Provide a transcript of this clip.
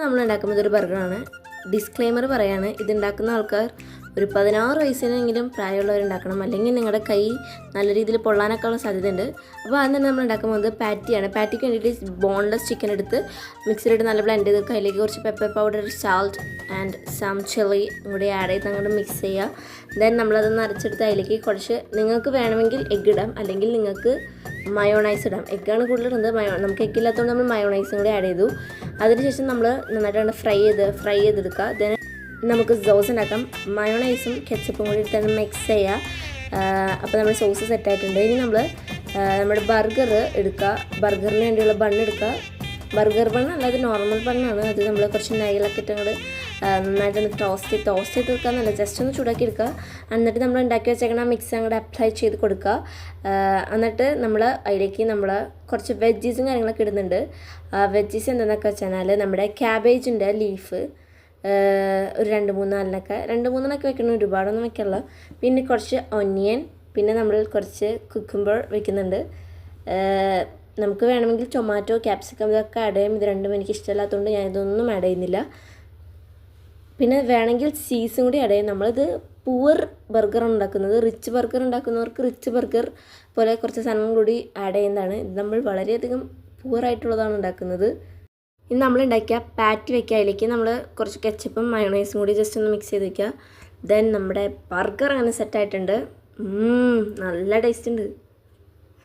നമ്മൾ ഉണ്ടാക്കുന്നത് ഒരു ബർഗറാണ്. ഡിസ്ക്ലെയിമർ പറയാണ്, ഇതുണ്ടാക്കുന്ന ആൾക്കാർ ഒരു 16 വയസ്സിനെങ്കിലും പ്രായമുള്ളവരുണ്ടാക്കണം, അല്ലെങ്കിൽ നിങ്ങളുടെ കൈ നല്ല രീതിയിൽ പൊള്ളാനൊക്കെ ഉള്ള സാധ്യതയുണ്ട്. അപ്പോൾ ആദ്യം തന്നെ നമ്മൾ ഉണ്ടാക്കാൻ പോകുന്നത് പാറ്റിയാണ്. പാറ്റിക്ക് വേണ്ടിയിട്ട് ബോൺലെസ് ചിക്കൻ എടുത്ത് മിക്സിയിലിട്ട് നല്ല ബ്ലെൻഡ് ചെയ്ത് അതിലേക്ക് കുറച്ച് pepper powder, salt and some chilli കൂടി ആഡ് ചെയ്ത് അങ്ങോട്ട് മിക്സ് ചെയ്യുക. ദെൻ നമ്മളതൊന്ന് അരച്ചെടുത്ത് അതിലേക്ക് കുറച്ച്, നിങ്ങൾക്ക് വേണമെങ്കിൽ എഗ്ഗ് ഇടാം, അല്ലെങ്കിൽ നിങ്ങൾക്ക് മയോണൈസ് ഇടാം. എഗ്ഗാണ് കൂടുതലിടുന്നത്. നമുക്ക് എഗ്ഗ് ഇല്ലാത്തതുകൊണ്ട് നമ്മൾ മയോണൈസും കൂടി ആഡ് ചെയ്തു. അതിനുശേഷം നമ്മൾ നന്നായിട്ട് ഫ്രൈ ചെയ്തെടുക്കുക. ദെൻ നമുക്ക് സോസ് ഉണ്ടാക്കാം. മയോണൈസും കെച്ചപ്പും കൂടി ഇട്ട് മിക്സ് ചെയ്യുക. അപ്പോൾ നമ്മുടെ സോസ് സെറ്റായിട്ടുണ്ട്. ഇനി നമ്മൾ നമ്മുടെ ബർഗർ എടുക്കുക. ബർഗറിന് വേണ്ടിയുള്ള ബണ്ണ് എടുക്കുക. ബർഗർ ബണ്ണ് അല്ലാതെ നോർമൽ ബണ്ണാണ്. അത് നമ്മൾ കുറച്ച് നെയ്യിലൊക്കെ ഇട്ട് അങ്ങോട്ട് നന്നായിട്ടൊന്ന് ടോസ്റ്റ് ചെയ്ത് വെക്കുക. ജസ്റ്റ് ഒന്ന് ചൂടാക്കി എടുക്കുക. എന്നിട്ട് നമ്മൾ ഉണ്ടാക്കി വെച്ചേക്കണ മിക്സ് അങ്ങോട്ട് അപ്ലൈ ചെയ്ത് കൊടുക്കുക. എന്നിട്ട് നമ്മൾ അതിലേക്ക് നമ്മൾ കുറച്ച് വെജീസും കാര്യങ്ങളൊക്കെ ഇടുന്നുണ്ട്. വെജീസ് എന്താണെന്നൊക്കെ വെച്ചാൽ നമ്മുടെ ക്യാബേജിൻ്റെ ലീഫ് ഒരു 2-3 വെക്കണം, ഒരുപാടൊന്നും വെക്കാനുള്ള. പിന്നെ കുറച്ച് ഒനിയൻ, പിന്നെ നമ്മൾ കുറച്ച് കുക്കുംബർ വെക്കുന്നുണ്ട്. നമുക്ക് വേണമെങ്കിൽ ടൊമാറ്റോ, ക്യാപ്സിക്കം ഇതൊക്കെ ആഡ് ചെയ്യും. ഇത് രണ്ടും എനിക്ക് ഇഷ്ടമില്ലാത്തതുകൊണ്ട് ഞാൻ ഇതൊന്നും ആഡ് ചെയ്യുന്നില്ല. പിന്നെ വേണമെങ്കിൽ ചീസും കൂടി ആഡ് ചെയ്യും. നമ്മളിത് പൂവർ ബർഗർ ഉണ്ടാക്കുന്നത്. റിച്ച് ബർഗർ ഉണ്ടാക്കുന്നവർക്ക് റിച്ച് ബർഗർ പോലെ കുറച്ച് സാധനം കൂടി ആഡ് ചെയ്യുന്നതാണ്. ഇത് നമ്മൾ വളരെയധികം പൂവറായിട്ടുള്ളതാണ് ഉണ്ടാക്കുന്നത്. ഇനി നമ്മൾ ഉണ്ടാക്കിയ പാറ്റി വയ്ക്കുക. അതിലേക്ക് നമ്മൾ കുറച്ച് കെച്ചപ്പും മയോണൈസും കൂടി ജസ്റ്റ് ഒന്ന് മിക്സ് ചെയ്ത് വയ്ക്കുക. ദെൻ നമ്മുടെ ബർഗർ അങ്ങനെ സെറ്റായിട്ടുണ്ട്. നല്ല ടേസ്റ്റ് ഉണ്ട്.